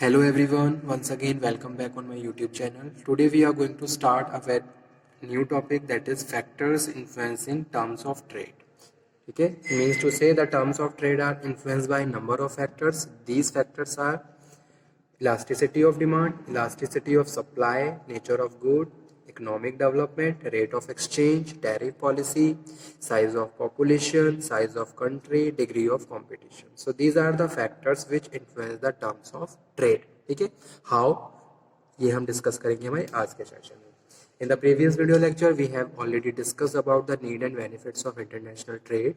Hello everyone, once again welcome back on my YouTube channel. Today we are going to start a very new topic, that is factors influencing terms of trade. Okay, it means to say the terms of trade are influenced by a number of factors. These factors are elasticity of demand, elasticity of supply, nature of good, economic development, rate of exchange, tariff policy, size of population, size of country, degree of competition. So these are the factors which influence the terms of trade. ठीक है, how ये हम discuss करेंगे हमारे आज के session में. In the previous video lecture we have already discussed about the need and benefits of international trade.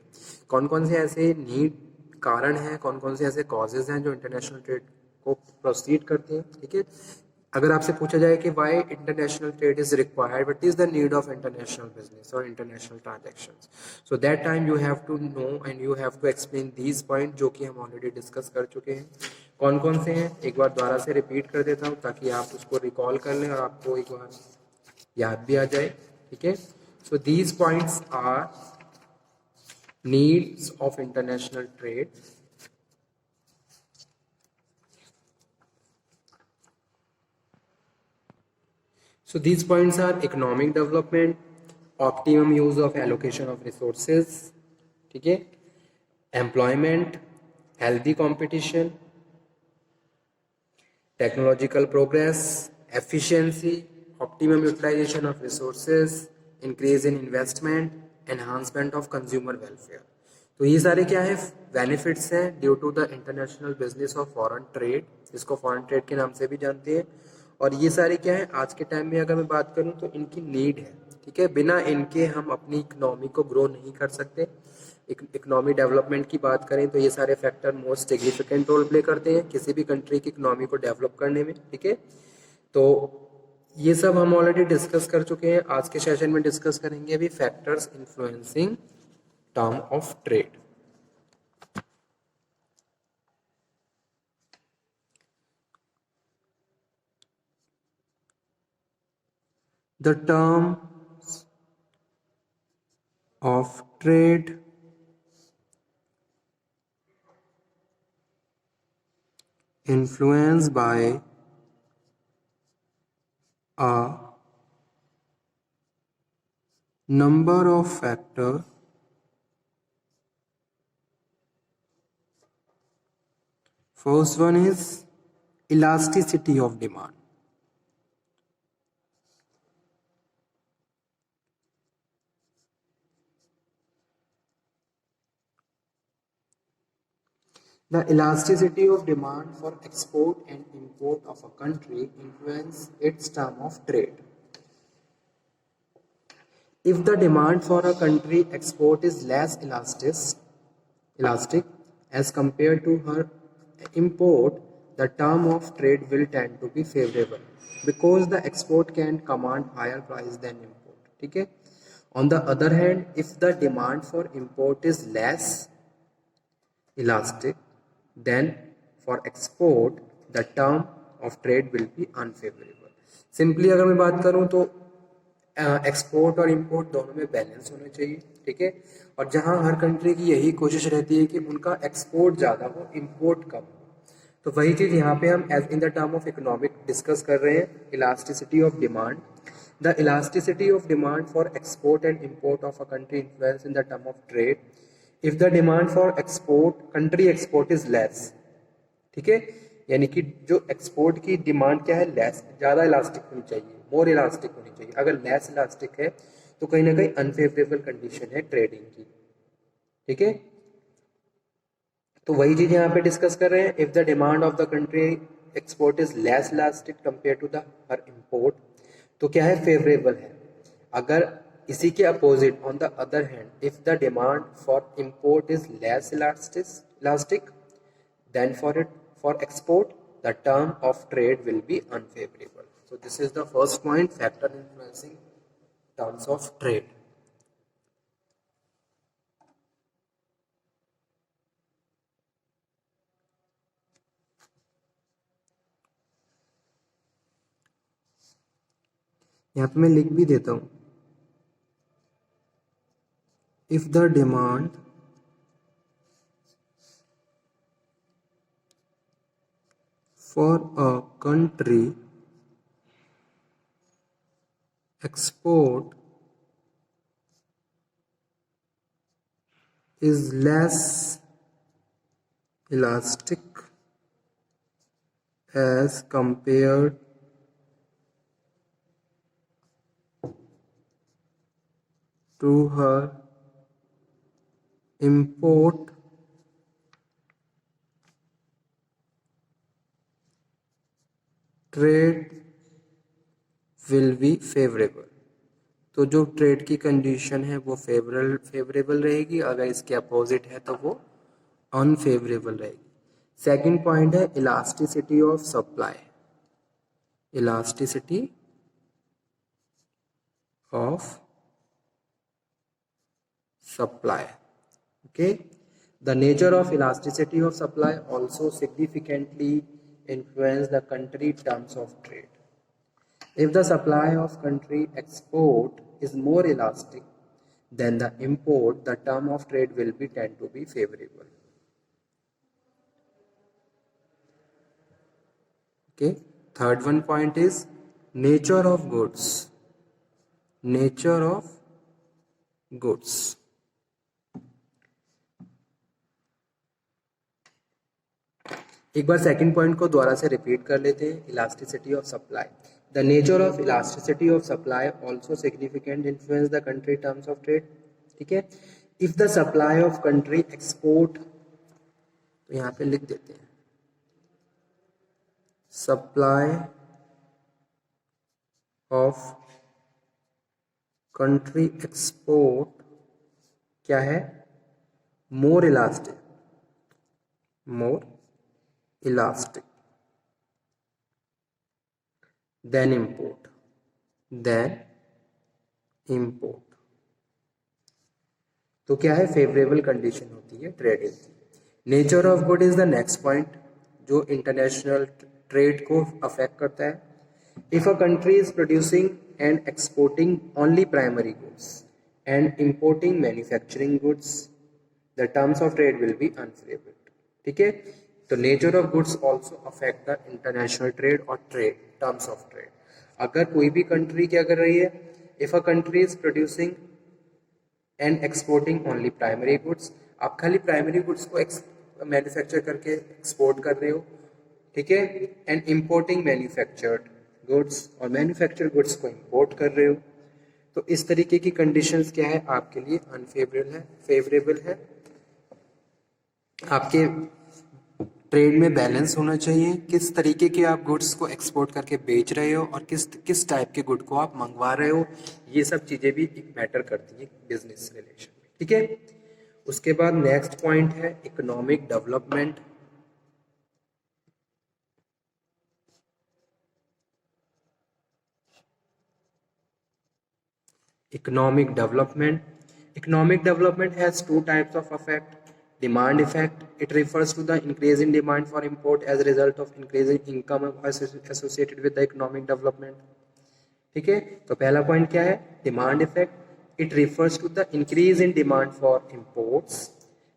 कौन कौन से ऐसे नीड कारण हैं, कौन कौन से ऐसे कॉजेज हैं जो इंटरनेशनल ट्रेड को प्रोसीड करते हैं. ठीक है, अगर आपसे पूछा जाए कि why international trade is required, what is the need of international business और international transactions, so that time you have to know and you have to explain these point जो कि हम ऑलरेडी डिस्कस कर चुके हैं. कौन कौन से हैं एक बार दोबारा से रिपीट कर देता हूँ ताकि आप उसको रिकॉल कर लें और आपको एक बार याद भी आ जाए. ठीक है, so these points our needs of international trade. So these points are economic development, optimum use of allocation of resources, ठीक है, employment, healthy competition, technological progress, efficiency, optimum utilization of resources, increase in investment, enhancement of consumer welfare. तो ये सारे क्या है, benefits हैं due to the international business of foreign trade, इसको foreign trade के नाम से भी जानते हैं. और ये सारे क्या है, आज के टाइम में अगर मैं बात करूं तो इनकी नीड है. ठीक है, बिना इनके हम अपनी इकोनॉमी को ग्रो नहीं कर सकते. इकोनॉमी डेवलपमेंट की बात करें तो ये सारे factor most significant role play करते हैं किसी भी कंट्री की इकोनॉमी को डेवलप करने में. ठीक है, तो ये सब हम ऑलरेडी डिस्कस कर चुके हैं. आज के सेशन में डिस्कस करेंगे अभी factors influencing term of trade. The terms of trade influenced by a number of factors. First one is elasticity of demand. The elasticity of demand for export and import of a country influence its term of trade. If the demand for a country export is less elastic as compared to her import, the term of trade will tend to be favorable because the export can command higher price than import. ठीक है. On the other hand, if the demand for import is less elastic, then for export the term of trade will be unfavorable. Simply अगर मैं बात करूं तो export और import दोनों में बैलेंस होना चाहिए. ठीक है, और जहां हर कंट्री की यही कोशिश रहती है कि उनका एक्सपोर्ट ज़्यादा हो, इंपोर्ट कम हो, तो वही चीज़ यहाँ पे हम as in the term of economic discuss कर रहे हैं. Elasticity of demand, the elasticity of demand for export and import of a country influence in the term of trade. If the demand for export country export is less, ठीक है, यानी कि जो export की demand क्या है, less, ज़्यादा elastic होनी चाहिए, मोर इलास्टिक होनी चाहिए. अगर लेस इलास्टिक है तो कहीं ना कहीं अनफेवरेबल कंडीशन है ट्रेडिंग की. ठीक है, तो वही चीज यहाँ पे डिस्कस कर रहे हैं. If the demand of the country export is less elastic compare to the her import, तो क्या है, फेवरेबल है. अगर इसी के opposite on the other hand if the demand for import is less elastic then for export the term of trade will be unfavorable. So this is the first point, factor influencing terms of trade. यहाँ पे मैं लिख भी देता हूँ, if the demand for a country export is less elastic as compared to her import trade will be favorable। तो जो trade की कंडीशन है वो फेवरेबल रहेगी, अगर इसके अपोजिट है तो वो अनफेवरेबल रहेगी। सेकंड पॉइंट है elasticity of supply. Elasticity of supply, okay? The nature of elasticity of supply also significantly influence the country terms of trade. If the supply of country export is more elastic than the import, the term of trade will be tend to be favorable. Okay. Third one point is nature of goods. Nature of goods. एक बार second point को दोबारा से repeat कर लेते हैं। Elasticity of supply, the nature of elasticity of supply also significant influence the country terms of trade. ठीक है, if the supply of country export, तो यहाँ पे लिख देते हैं सप्लाई ऑफ कंट्री एक्सपोर्ट क्या है, more elastic, more elastic then import, then import, तो क्या है, फेवरेबल कंडीशन होती है ट्रेड की। Nature of good is the next point जो इंटरनेशनल ट्रेड को अफेक्ट करता है। If a country is producing and exporting only primary goods and importing manufacturing goods, the terms of trade will be unfavourable. ठीक है, तो nature of goods also affect the international trade और trade terms of trade. अगर कोई भी country क्या कर रही है, if a country is producing and exporting only primary goods, आप खाली प्राइमरी गुड्स को मैन्युफैक्चर करके एक्सपोर्ट कर रहे हो, ठीक है, एंड इंपोर्टिंग मैन्युफैक्चर्ड गुड्स, और मैन्युफैक्चर गुड्स को इंपोर्ट कर रहे हो, तो इस तरीके की कंडीशंस क्या है आपके लिए अनफेवरेबल है, फेवरेबल है। आपके ट्रेड में बैलेंस होना चाहिए, किस तरीके के आप गुड्स को एक्सपोर्ट करके बेच रहे हो और किस टाइप के गुड को आप मंगवा रहे हो, ये सब चीज़ें भी मैटर करती हैं बिजनेस रिलेशन में। ठीक है, उसके बाद नेक्स्ट पॉइंट है economic development. Economic development. Economic development has two types of effect. Demand effect. It refers to the increase in demand for import as a result of increasing income associated with the economic development. ठीक है, तो पहला point क्या है, demand effect. It refers to the increase in demand for imports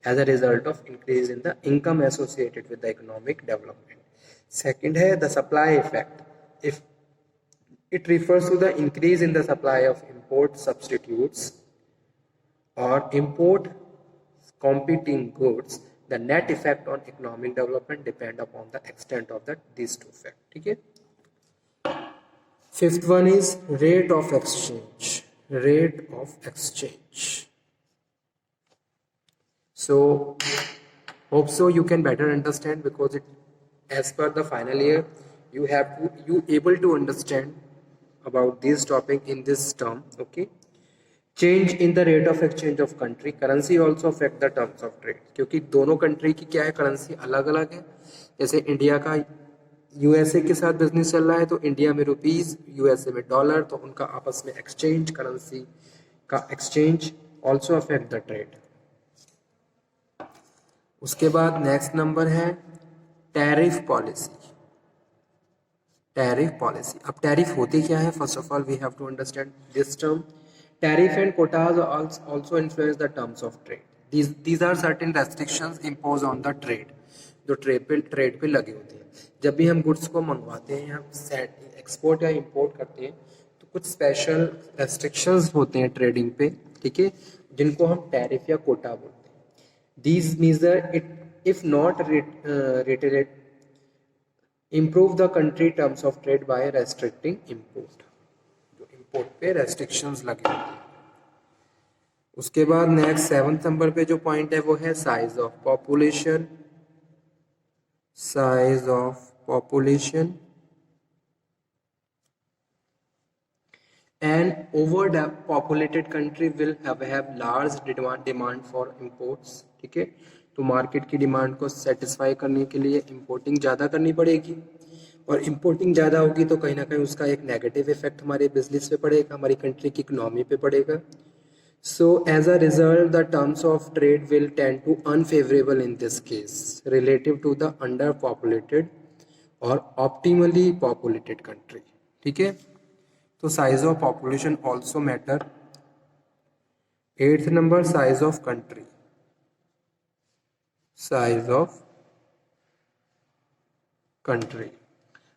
as a result of increase in the income associated with the economic development. Second है the supply effect. If it refers to the increase in the supply of import substitutes or import competing goods. The net effect on economic development depend upon the extent of these two factors. ठीक है, fifth one is rate of exchange. Rate of exchange. So hope so you can better understand, because it, as per the final year, you able to understand about this topic in this term. Okay, change in the rate of exchange of country, currency also affect the terms of trade, क्योंकि दोनों country की क्या है, currency अलग अलग है। जैसे India का यूएसए के साथ बिजनेस चल रहा है, तो इंडिया में रुपीस, यूएसए में डॉलर, तो उनका आपस में एक्सचेंज, करेंसी का exchange also affect the trade. उसके बाद नेक्स्ट नंबर है टैरिफ पॉलिसी। टैरिफ पॉलिसी, अब टैरिफ होती क्या है, first of all we have to understand this term. Tariff and quotas also influence the terms of trade. These are certain restrictions imposed on the trade जो trade पे लगे होते हैं। जब भी हम गुड्स को मंगवाते हैं या एक्सपोर्ट या इंपोर्ट करते हैं तो कुछ स्पेशल रेस्ट्रिक्शंस होते हैं ट्रेडिंग पे, ठीक है, जिनको हम टैरिफ या कोटा बोलते हैं। These measure it if not reiterate improve the country terms of trade by restricting import, जो import पे restrictions लगे होते हैं। उसके बाद नेक्स्ट 7th नंबर पे जो पॉइंट है वो है size of population. Size of population and overpopulated country will have large demand for imports, ठीक है। तो मार्केट की डिमांड को सेटिस्फाई करने के लिए इंपोर्टिंग ज़्यादा करनी पड़ेगी, और इंपोर्टिंग ज़्यादा होगी तो कहीं ना कहीं उसका एक नेगेटिव इफेक्ट हमारे बिजनेस पे पड़ेगा, हमारी कंट्री की इकोनॉमी पे पड़ेगा। So as a result, the terms of trade will tend to unfavorable in this case relative to the underpopulated or optimally populated country, ठीक है। तो size of population also matter. 8th number size of country. Size of country.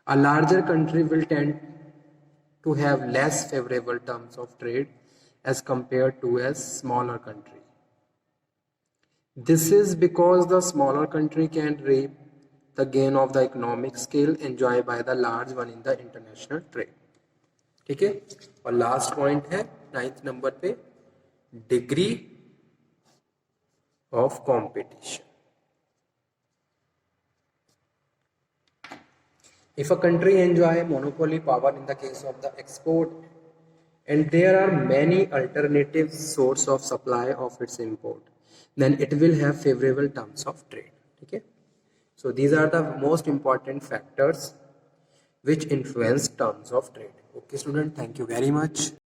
A larger country will tend to have less favorable terms of trade as compared to a smaller country. This is because the smaller country can reap the gain of the economic scale enjoyed by the large one in the international trade. ठीक है। और last point है 9th number पे degree of competition. If a country enjoy monopoly power in the case of the export and there are many alternative source of supply of its import, then it will have favorable terms of trade, ठीक है। So these are the most important factors which influence terms of trade. Okay student, thank you very much.